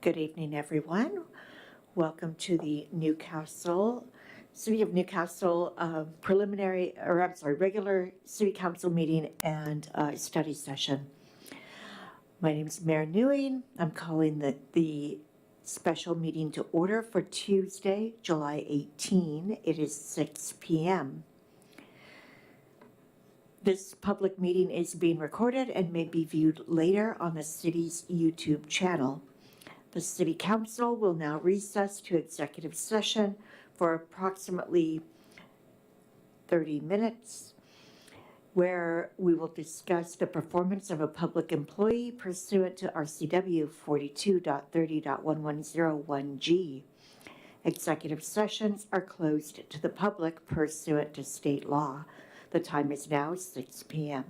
Good evening, everyone. Welcome to the City of Newcastle regular City Council meeting and study session. My name is Mary Newing. I'm calling the special meeting to order for Tuesday, July 18. It is 6 p.m. This public meeting is being recorded and may be viewed later on the city's YouTube channel. The City Council will now recess to executive session for approximately 30 minutes, where we will discuss the performance of a public employee pursuant to RCW 42.30.1101G. Executive sessions are closed to the public pursuant to state law. The time is now 6 p.m.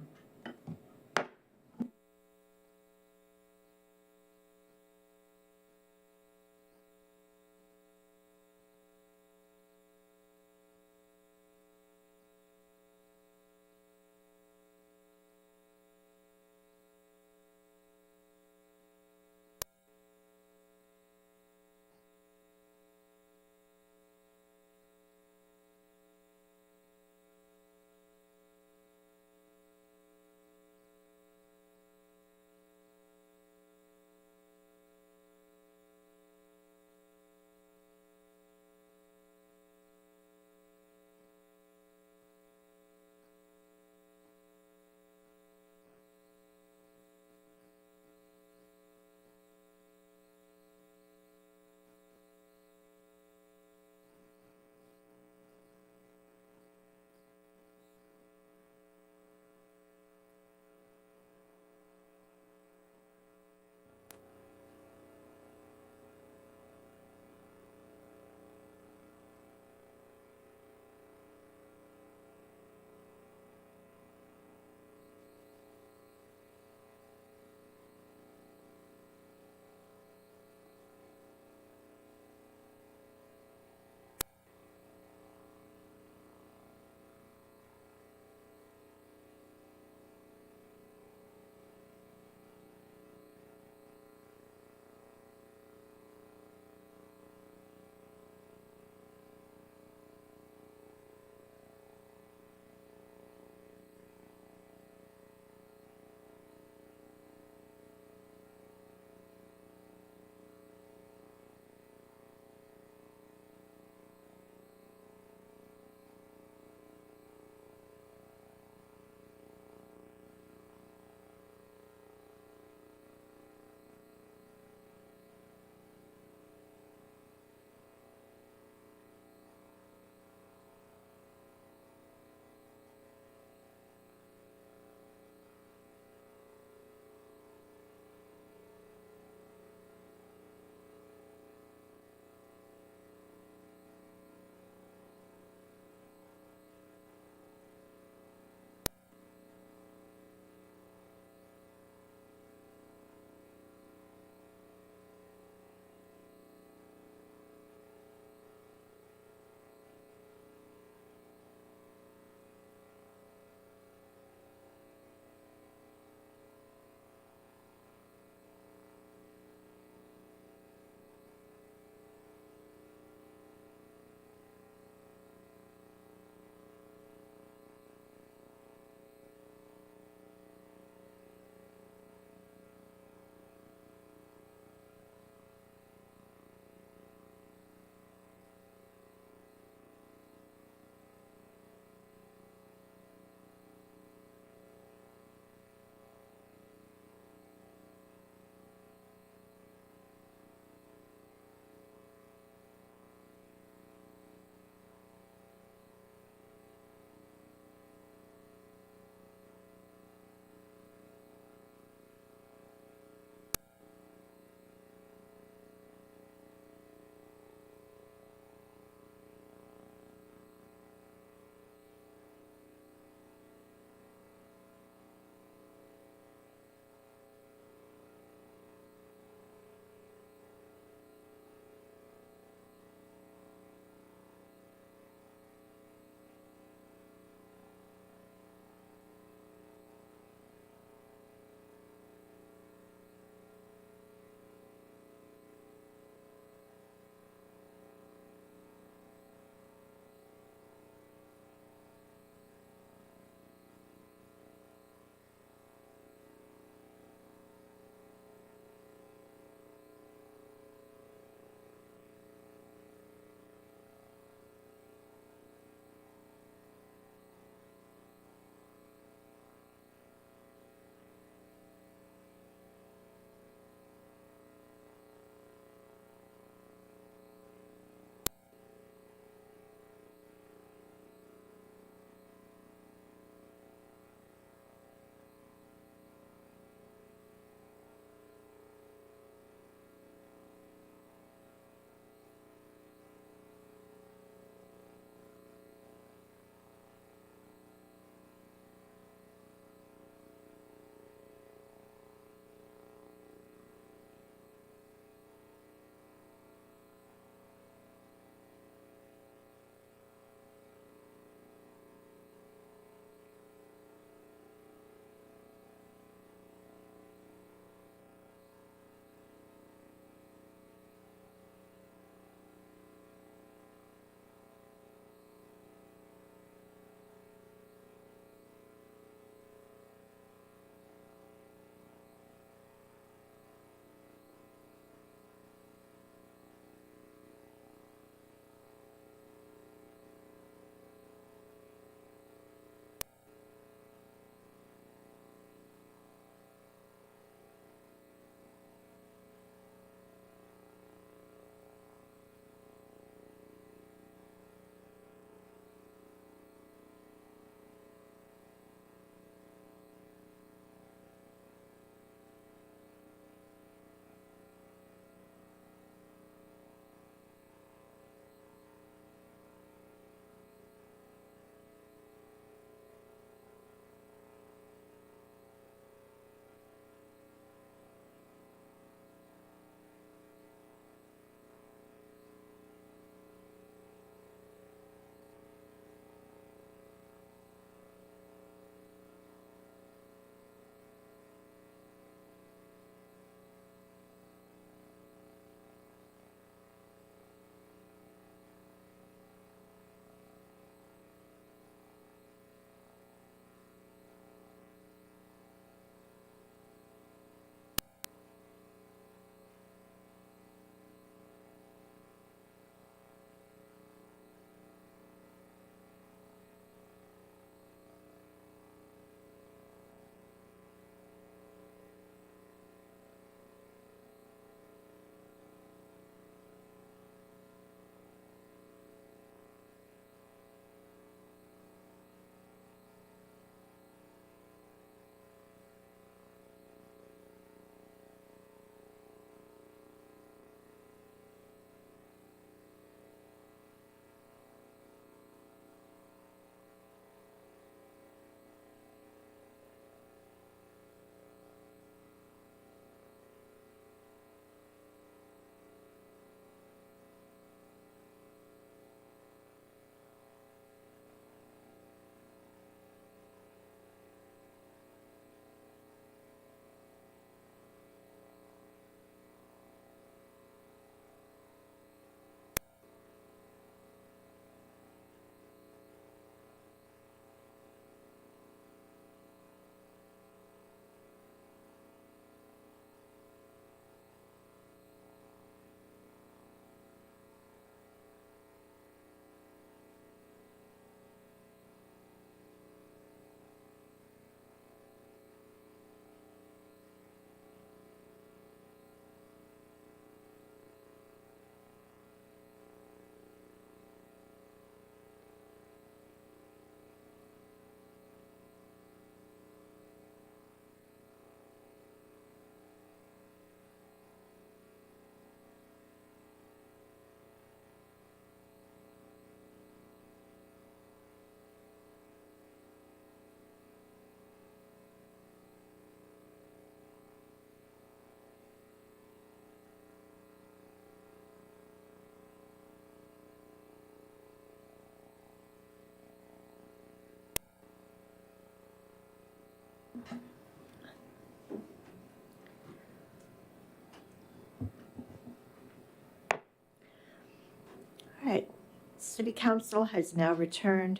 City Council has now returned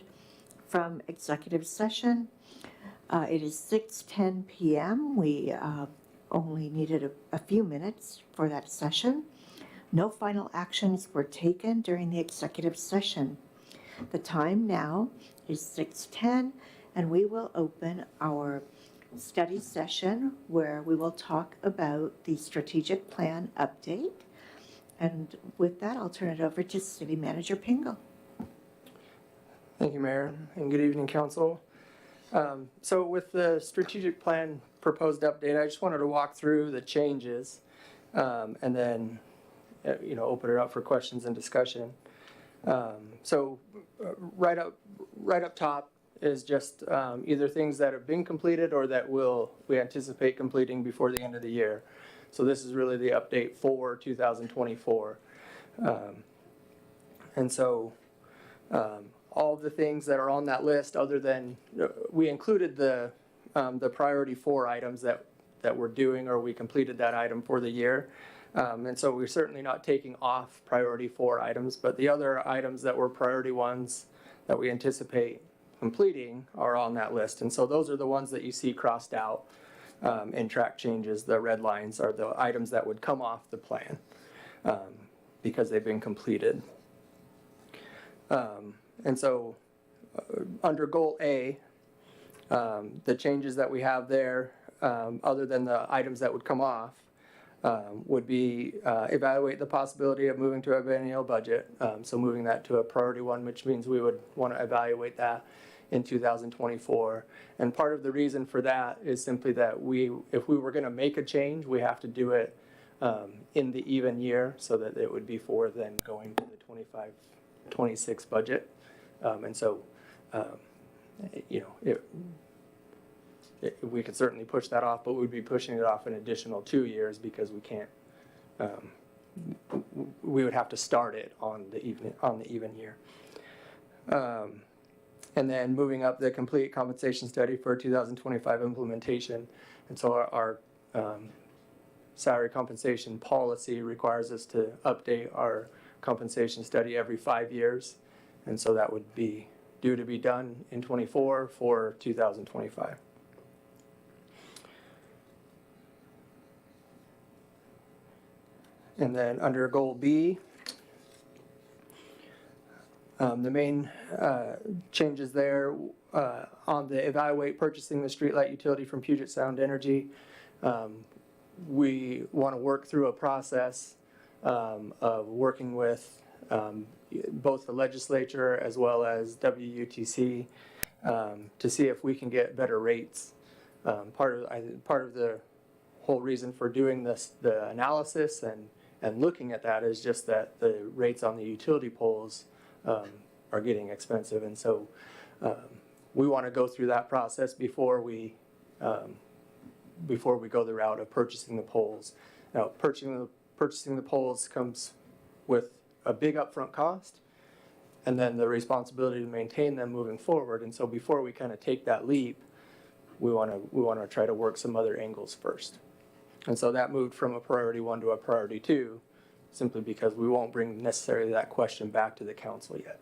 from executive session. It is 6:10 p.m. We only needed a few minutes for that session. No final actions were taken during the executive session. The time now is 6:10, and we will open our study session where we will talk about the strategic plan update. And with that, I'll turn it over to City Manager Pingle. Thank you, Mayor, and good evening, Council. So with the strategic plan proposed update, I just wanted to walk through the changes and then, open it up for questions and discussion. So right up top is just either things that have been completed or that we anticipate completing before the end of the year. So this is really the update for 2024. And so all of the things that are on that list, other than we included the priority 4 items that we're doing, or we completed that item for the year. And so we're certainly not taking off priority 4 items, but the other items that were priority 1s that we anticipate completing are on that list. And so those are the ones that you see crossed out in track changes. The red lines are the items that would come off the plan because they've been completed. And so under goal A, the changes that we have there, other than the items that would come off, would be evaluate the possibility of moving to a biennial budget. So moving that to a priority 1, which means we would want to evaluate that in 2024. And part of the reason for that is simply that if we were going to make a change, we have to do it in the even year, so that it would be for then going to the 25-26 budget. And so, we could certainly push that off, but we'd be pushing it off an additional 2 years because we can't. We would have to start it on the even year. And then moving up the complete compensation study for 2025 implementation. And so our salary compensation policy requires us to update our compensation study every 5 years. And so that would be due to be done in 24 for 2025. And then under goal B, the main changes there on the evaluate purchasing the streetlight utility from Puget Sound Energy. We want to work through a process of working with both the legislature as well as WUTC to see if we can get better rates. Part of the whole reason for doing the analysis and looking at that is just that the rates on the utility poles are getting expensive, and so we want to go through that process before we go the route of purchasing the poles. Now, purchasing the poles comes with a big upfront cost, and then the responsibility to maintain them moving forward. And so before we kind of take that leap, we want to try to work some other angles first. And so that moved from a priority 1 to a priority 2, simply because we won't bring necessarily that question back to the council yet.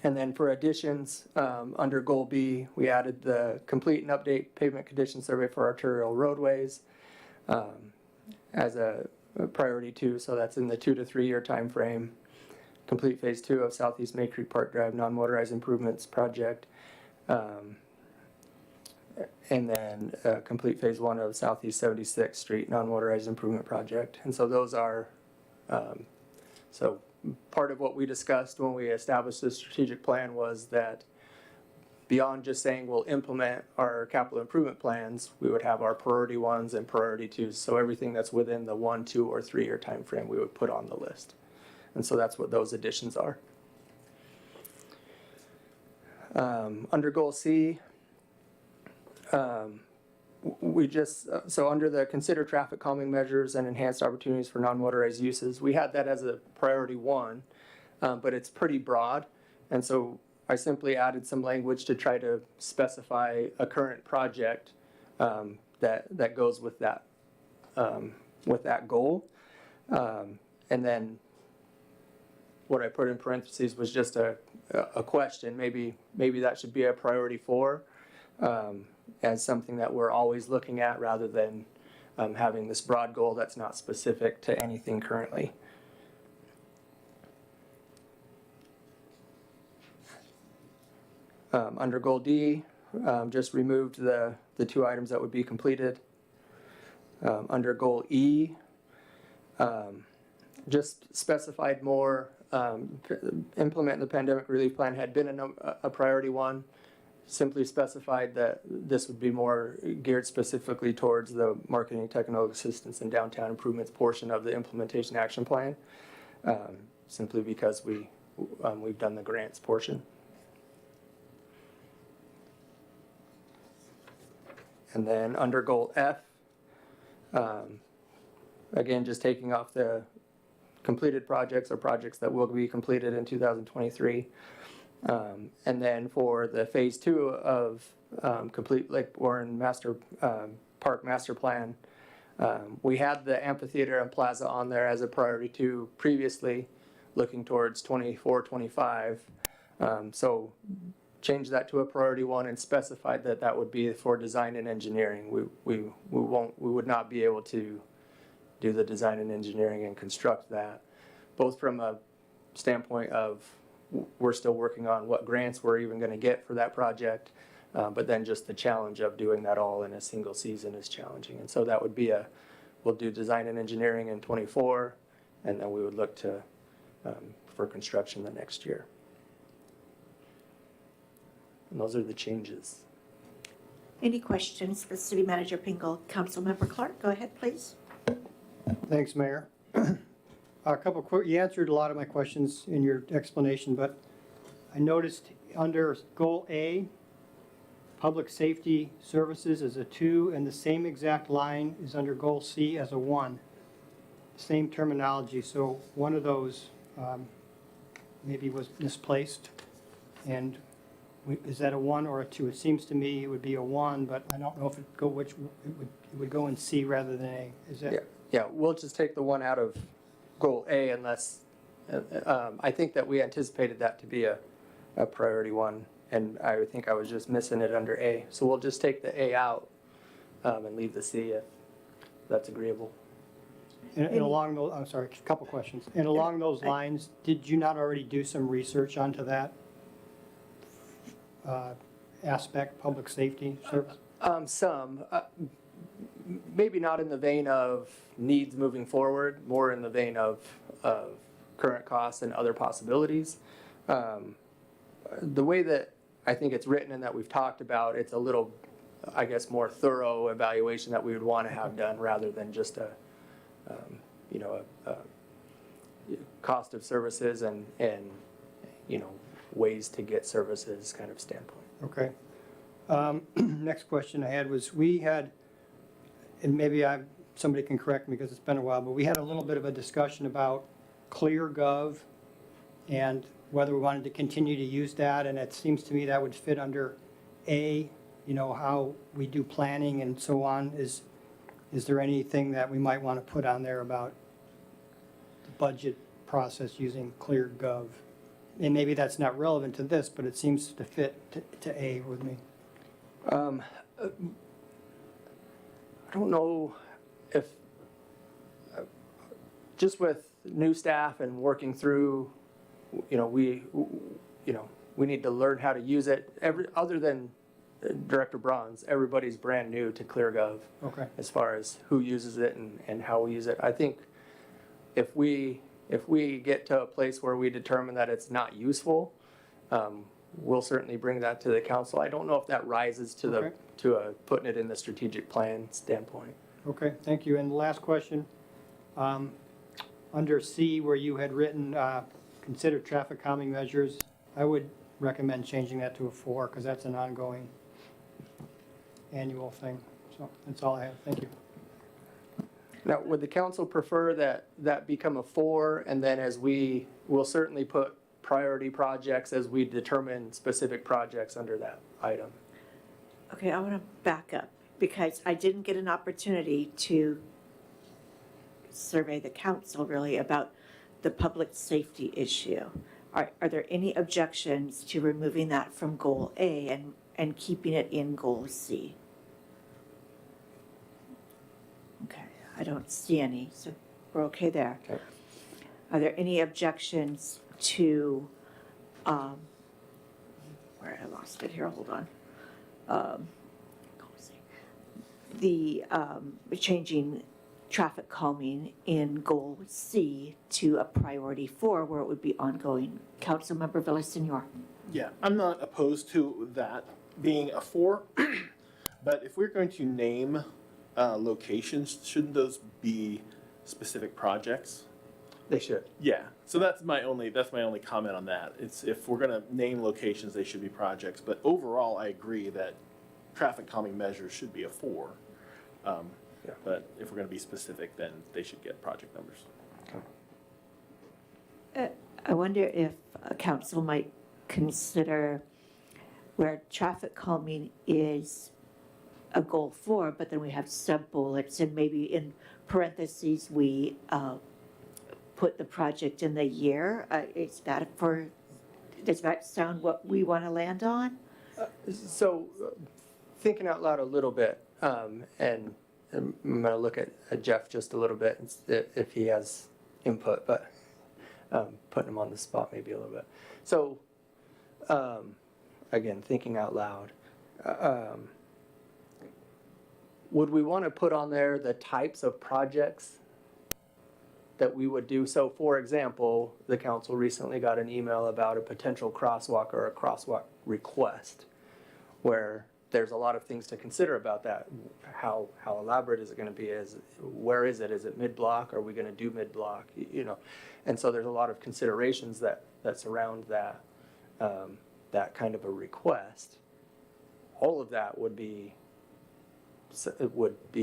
And then for additions, under goal B, we added the complete and update pavement condition survey for arterial roadways as a priority 2. So that's in the 2 to 3 year time frame. Complete phase 2 of Southeast May Creek Park Drive non-motorized improvements project. And then complete phase 1 of Southeast 76th Street non-motorized improvement project. And so those are, so part of what we discussed when we established the strategic plan was that beyond just saying we'll implement our capital improvement plans, we would have our priority 1s and priority 2s. So everything that's within the 1, 2, or 3 year time frame we would put on the list. And so that's what those additions are. Under goal C, we just, so under the consider traffic calming measures and enhanced opportunities for non-motorized uses, we had that as a priority 1, but it's pretty broad. And so I simply added some language to try to specify a current project that goes with that goal. And then what I put in parentheses was just a question. Maybe that should be a priority 4, as something that we're always looking at rather than having this broad goal that's not specific to anything currently. Under goal D, just removed the 2 items that would be completed. Under goal E, just specified more, implement the pandemic relief plan had been a priority 1. Simply specified that this would be more geared specifically towards the marketing, technical assistance, and downtown improvements portion of the implementation action plan, simply because we've done the grants portion. And then under goal F, again, just taking off the completed projects or projects that will be completed in 2023. And then for the phase 2 of complete Lake Warren Park Master Plan, we had the amphitheater and plaza on there as a priority 2 previously, looking towards 24, 25. So change that to a priority 1 and specified that that would be for design and engineering. We would not be able to do the design and engineering and construct that, both from a standpoint of we're still working on what grants we're even going to get for that project, but then just the challenge of doing that all in a single season is challenging. And so that would be we'll do design and engineering in 24, and then we would look to for construction the next year. And those are the changes. Any questions for City Manager Pingle? Councilmember Clark, go ahead, please. Thanks, Mayor. A couple you answered a lot of my questions in your explanation, but I noticed under goal A, public safety services is a 2, and the same exact line is under goal C as a 1. Same terminology, so one of those maybe was misplaced. And is that a 1 or a 2? It seems to me it would be a 1, but I don't know if it would go in C rather than A. Is that? Yeah, we'll just take the 1 out of goal A unless, I think that we anticipated that to be a priority 1, and I think I was just missing it under A. So we'll just take the A out and leave the C if that's agreeable. And along those, I'm sorry, a couple questions. And along those lines, did you not already do some research onto that aspect, public safety service? Some. Maybe not in the vein of needs moving forward, more in the vein of current costs and other possibilities. The way that I think it's written and that we've talked about, it's a little, I guess, more thorough evaluation that we would want to have done rather than just a cost of services and ways to get services kind of standpoint. Okay. Next question I had was we had, and maybe somebody can correct me because it's been a while, but we had a little bit of a discussion about ClearGov and whether we wanted to continue to use that, and it seems to me that would fit under A, how we do planning and so on. Is there anything that we might want to put on there about the budget process using ClearGov? And maybe that's not relevant to this, but it seems to fit to A with me. I don't know if, just with new staff and working through, we need to learn how to use it. Other than Director Bronze, everybody's brand new to ClearGov. Okay. As far as who uses it and how we use it. I think if we get to a place where we determine that it's not useful, we'll certainly bring that to the council. I don't know if that rises to putting it in the strategic plan standpoint. Okay, thank you. And the last question, under C where you had written consider traffic calming measures, I would recommend changing that to a 4 because that's an ongoing annual thing. So that's all I have. Thank you. Now, would the council prefer that become a 4, and then as we will certainly put priority projects as we determine specific projects under that item? Okay, I want to back up because I didn't get an opportunity to survey the council really about the public safety issue. Are there any objections to removing that from goal A and keeping it in goal C? Okay, I don't see any, so we're okay there. Okay. Are there any objections to, where I lost it here, hold on. The, changing traffic calming in goal C to a priority 4 where it would be ongoing. Councilmember Villasenor. Yeah, I'm not opposed to that being a 4, but if we're going to name locations, shouldn't those be specific projects? They should. Yeah, so that's my only comment on that. It's if we're gonna name locations, they should be projects, but overall, I agree that traffic calming measures should be a 4. Yeah. But if we're gonna be specific, then they should get project numbers. I wonder if council might consider where traffic calming is a goal 4, but then we have sub-bullets and maybe in parentheses, we put the project in the year. Does that sound what we want to land on? So, thinking out loud a little bit, and I'm gonna look at Jeff just a little bit if he has input, but putting him on the spot maybe a little bit. So, again, thinking out loud, would we want to put on there the types of projects that we would do? So, for example, the council recently got an email about a potential crosswalk or a crosswalk request, where there's a lot of things to consider about that. How elaborate is it going to be? Where is it? Is it mid-block? Are we going to do mid-block? You know, and so there's a lot of considerations that surround that that kind of a request. All of that would be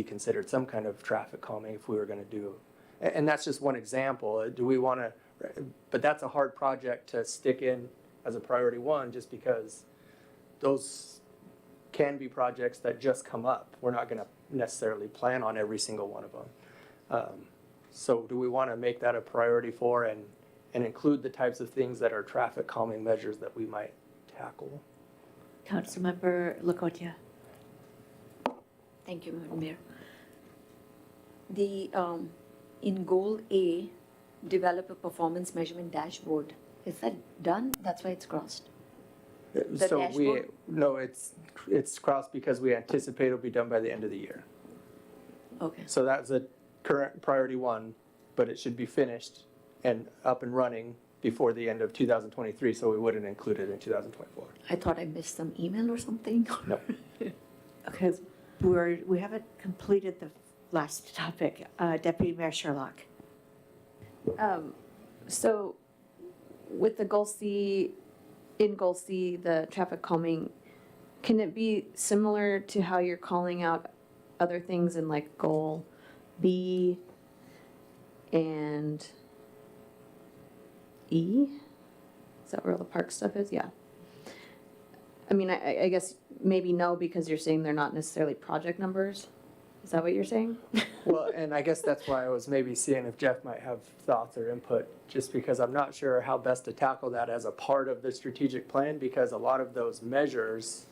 considered some kind of traffic calming if we were going to do. And that's just one example. Do we want to? But that's a hard project to stick in as a priority 1, just because those can be projects that just come up. We're not going to necessarily plan on every single one of them. So do we want to make that a priority 4 and include the types of things that are traffic calming measures that we might tackle? Councilmember Lacotia. Thank you, Madam Mayor. The, in goal A, develop a performance measurement dashboard. Is that done? That's why it's crossed. So dashboard? no, it's crossed because we anticipate it'll be done by the end of the year. Okay. So that's a current priority 1, but it should be finished and up and running before the end of 2023, so we wouldn't include it in 2024. I thought I missed some email or something. No. Okay, we haven't completed the last topic. Deputy Mayor Sherlock. So with the goal C, in goal C, the traffic calming, can it be similar to how you're calling out other things in like goal B and E? Is that where all the park stuff is? Yeah. I mean, I guess maybe no, because you're saying they're not necessarily project numbers. Is that what you're saying? Well, and I guess that's why I was maybe seeing if Jeff might have thoughts or input, just because I'm not sure how best to tackle that as a part of the strategic plan, because a lot of those measures,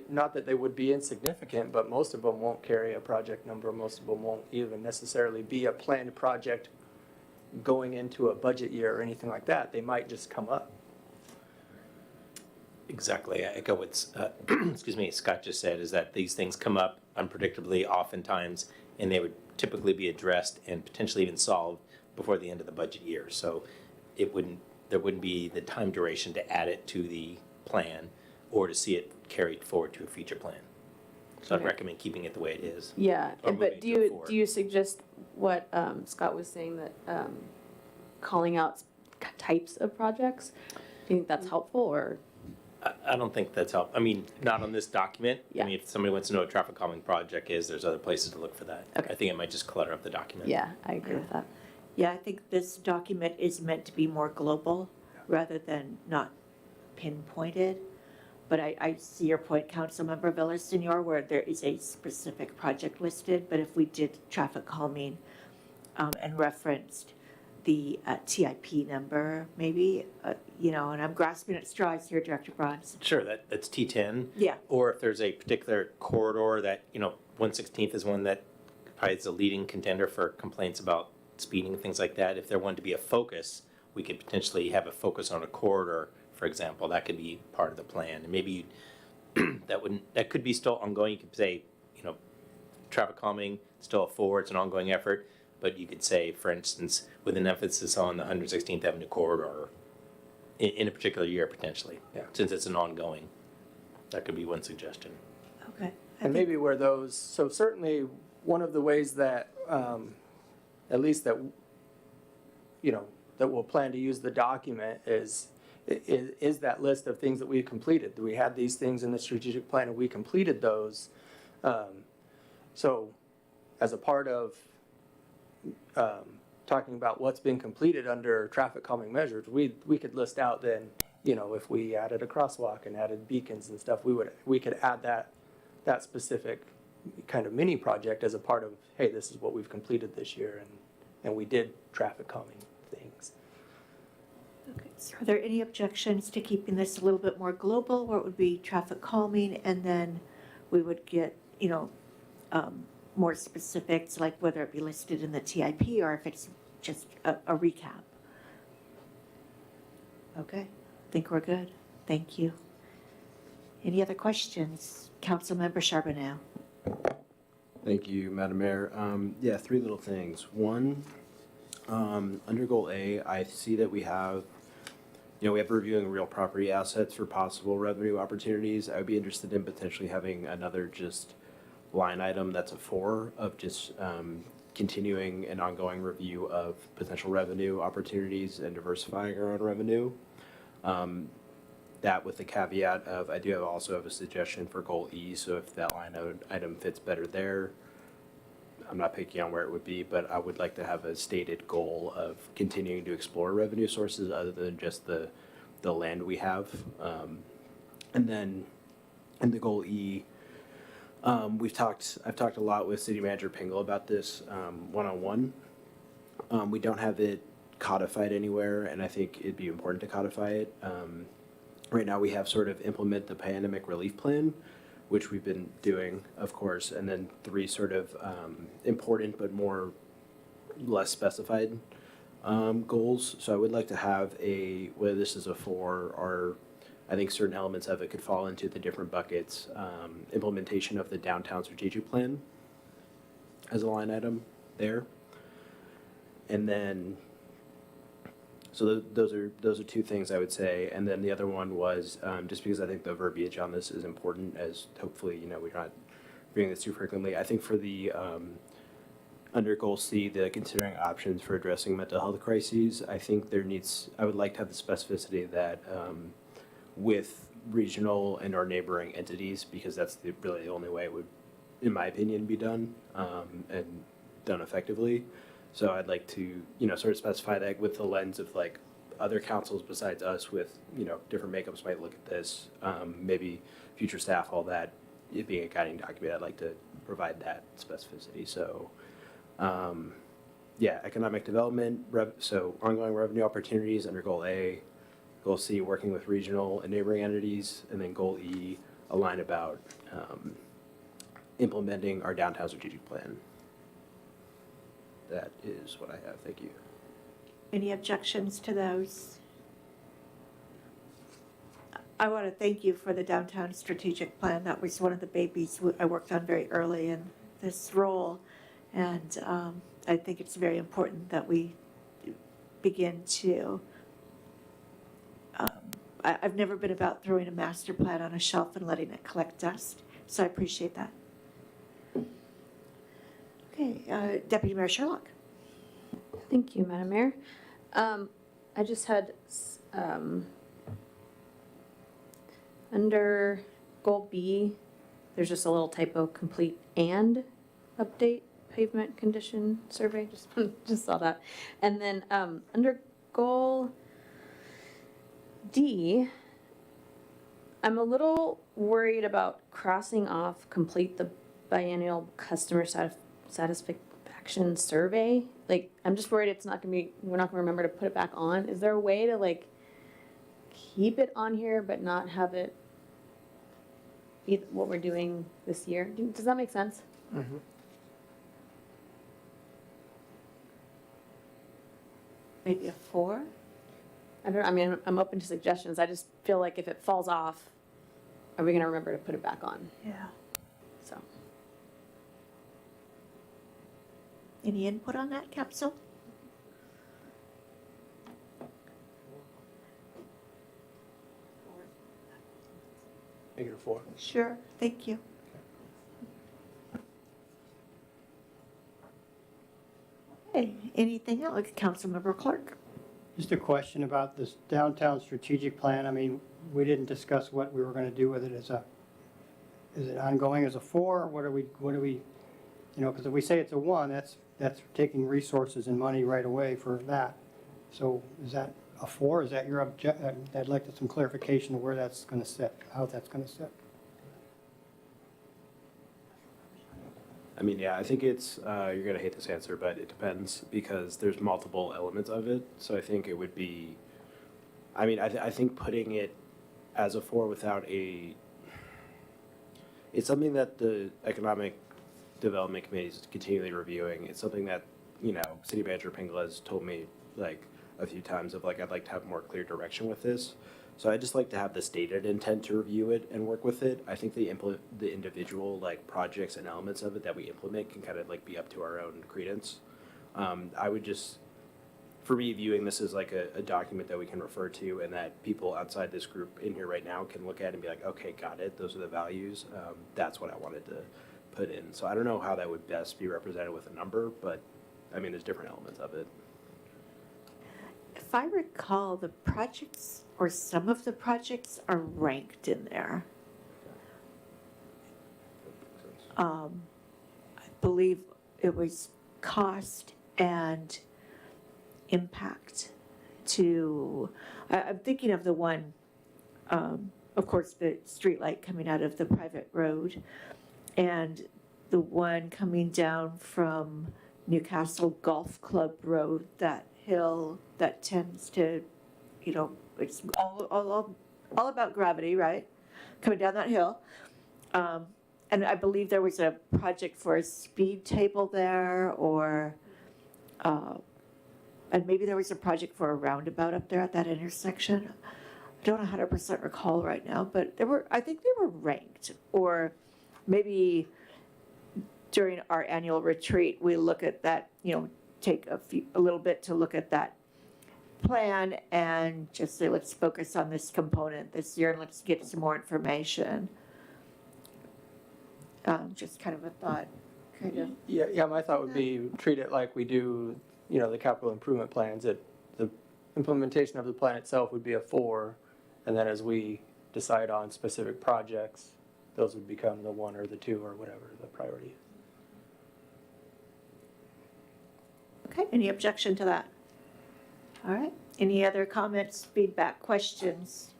not that they would be insignificant, but most of them won't carry a project number. Most of them won't even necessarily be a planned project going into a budget year or anything like that. They might just come up. Exactly. I echo what excuse me, Scott just said, is that these things come up unpredictably oftentimes, and they would typically be addressed and potentially even solved before the end of the budget year. So there wouldn't be the time duration to add it to the plan or to see it carried forward to a future plan. So I'd Okay. recommend keeping it the way it is. Yeah, Or but moving to a 4. do you suggest what Scott was saying, that calling out types of projects? Do you think that's helpful, or? I don't think that's helpful. I mean, not on this document. Yeah. I mean, if somebody wants to know what a traffic calming project is, there's other places to look for that. Okay. I think it might just clutter up the document. Yeah, I agree with that. Yeah, I think this document is meant to be more global rather than not pinpointed. But I see your point, Councilmember Villasenor, where there is a specific project listed, but if we did traffic calming and referenced the TIP number, maybe, and I'm grasping at straws here, Director Bronze. Sure, that's T10. Yeah. Or if there's a particular corridor that, 116th is one that probably is the leading contender for complaints about speeding and things like that. If there wanted to be a focus, we could potentially have a focus on a corridor, for example. That could be part of the plan. And maybe that could be still ongoing. You could say, traffic calming, still a 4, it's an ongoing effort. But you could say, for instance, with an emphasis on the 116th Avenue corridor in a particular year potentially, Yeah. since it's an ongoing. That could be one suggestion. Okay. And maybe where those, so certainly one of the ways that, at least that, that we'll plan to use the document is that list of things that we've completed. We had these things in the strategic plan and we completed those. So as a part of talking about what's been completed under traffic calming measures, we could list out then, if we added a crosswalk and added beacons and stuff, we could add that specific kind of mini project as a part of, hey, this is what we've completed this year and we did traffic calming things. Okay, so are there any objections to keeping this a little bit more global, where it would be traffic calming, and then we would get, more specifics, like whether it be listed in the TIP or if it's just a recap? Okay, I think we're good. Thank you. Any other questions? Councilmember Charbonneau. Thank you, Madam Mayor. Yeah, 3 little things. One, under Goal A, I see that we have reviewing real property assets for possible revenue opportunities. I would be interested in potentially having another just line item that's a 4 of just continuing an ongoing review of potential revenue opportunities and diversifying our own revenue. That with the caveat of, I do also have a suggestion for Goal E, so if that line item fits better there, I'm not picking on where it would be, but I would like to have a stated goal of continuing to explore revenue sources other than just the land we have. And then in the Goal E, I've talked a lot with City Manager Pingle about this one-on-one. We don't have it codified anywhere, and I think it'd be important to codify it. Right now, we have sort of implement the pandemic relief plan, which we've been doing, of course, and then 3 sort of important but less specified goals. So I would like to have whether this is a 4 or I think certain elements of it could fall into the different buckets. Implementation of the downtown strategic plan as a line item there. And then, so those are 2 things I would say. And then the other one was, just because I think the verbiage on this is important, as hopefully, we're not reading this too frequently. I think for the, under Goal C, the considering options for addressing mental health crises, I think I would like to have the specificity that, with regional and our neighboring entities, because that's really the only way it would, in my opinion, be done, and done effectively. So I'd like to, sort of specify that with the lens of like other councils besides us with, different makeups might look at this, maybe future staff, all that, it being a guiding document, I'd like to provide that specificity. So, yeah, economic development, so ongoing revenue opportunities under Goal A, Goal C, working with regional and neighboring entities, and then Goal E, a line about implementing our downtown strategic plan. That is what I have. Thank you. Any objections to those? I want to thank you for the downtown strategic plan. That was one of the babies I worked on very early in this role. And I think it's very important that we begin to, I've never been about throwing a master plan on a shelf and letting it collect dust. So I appreciate that. Okay, Deputy Mayor Sherlock. Thank you, Madam Mayor. I just had, under Goal B, there's just a little typo, complete and update pavement condition survey, just saw that. And then, under Goal D, I'm a little worried about crossing off complete the biennial customer satisfaction action survey. Like, I'm just worried it's not gonna be, we're not gonna remember to put it back on. Is there a way to like keep it on here but not have it be what we're doing this year? Does that make sense? Maybe a 4? I mean, I'm open to suggestions. I just feel like if it falls off, are we gonna remember to put it back on? Yeah. So, Any input on that, Capsule? Make it a 4. Sure, thank you. Okay, anything else, Councilmember Clark? Just a question about this downtown strategic plan. I mean, we didn't discuss what we were gonna do with it is it ongoing as a 4? What are we, you know, because if we say it's a 1, that's taking resources and money right away for that. So is that a 4? Is that your I'd like some clarification of where that's gonna sit, how that's gonna sit. I mean, yeah, I think it's, you're gonna hate this answer, but it depends because there's multiple elements of it. So I think it would be, I mean, I think putting it as a 4 without it's something that the Economic Development Committee is continually reviewing. It's something that, you know, City Manager Pingla has told me like a few times of like, I'd like to have more clear direction with this. So I just like to have the stated intent to review it and work with it. I think the individual like projects and elements of it that we implement can kind of like be up to our own credence. I would just, for me, viewing this as like a document that we can refer to and that people outside this group in here right now can look at and be like, okay, got it. Those are the values. That's what I wanted to put in. So I don't know how that would best be represented with a number, but I mean, there's different elements of it. If I recall, the projects, or some of the projects are ranked in there. I believe it was cost and impact to, I'm thinking of the one, of course, the streetlight coming out of the private road, and the one coming down from Newcastle Golf Club Road, that hill that tends to, you know, it's all about gravity, right? Coming down that hill. And I believe there was a project for a speed table there, or, and maybe there was a project for a roundabout up there at that intersection. I don't 100% recall right now, but I think they were ranked, or maybe during our annual retreat, we look at that, you know, take a little bit to look at that plan and just say, let's focus on this component this year and let's get some more information. Just kind of a thought, kind of. Yeah, my thought would be treat it like we do, you know, the capital improvement plans. That the implementation of the plan itself would be a 4, and then as we decide on specific projects, those would become the 1 or the 2 or whatever the priority is. Okay, any objection to that? All right, any other comments, feedback, questions?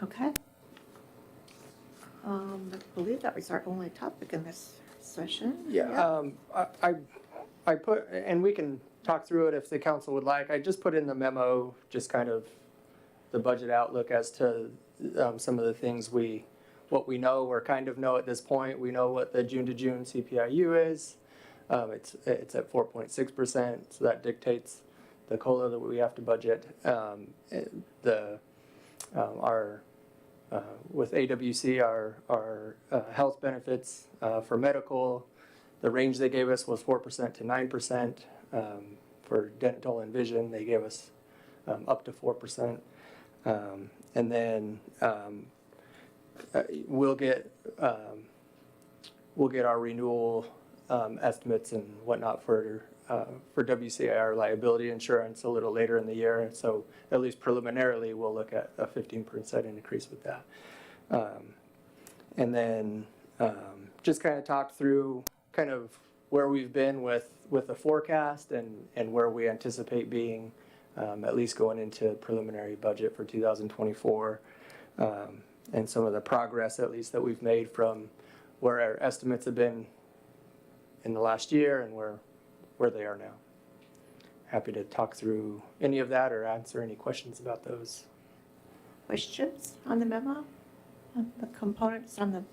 Okay. I believe that was our only topic in this session. Yeah, I put, and we can talk through it if the council would like. I just put in the memo, just kind of the budget outlook as to some of the things what we know or kind of know at this point. We know what the June to June CPIU is. It's at 4.6%, so that dictates the COLA that we have to budget. With AWC, our health benefits for medical, the range they gave us was 4% to 9%. For dental and vision, they gave us up to 4%. And then we'll get our renewal estimates and whatnot for WCIR liability insurance a little later in the year. So at least preliminarily, we'll look at a 15% increase with that. And then just kind of talk through kind of where we've been with the forecast and where we anticipate being, at least going into preliminary budget for 2024. And some of the progress, at least, that we've made from where our estimates have been in the last year and where they are now. Happy to talk through any of that or answer any questions about those. Questions on the memo? On the components on the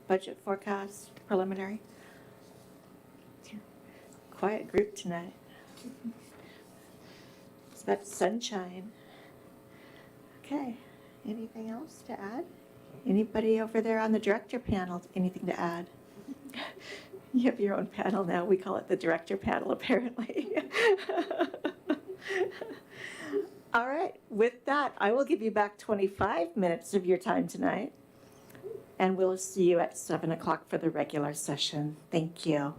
budget forecast preliminary? Quiet group tonight. It's that sunshine. Okay, anything else to add? Anybody over there on the director panel, anything to add? You have your own panel now. We call it the director panel, apparently. All right, with that, I will give you back 25 minutes of your time tonight. And we'll see you at 7 o'clock for the regular session. Thank you.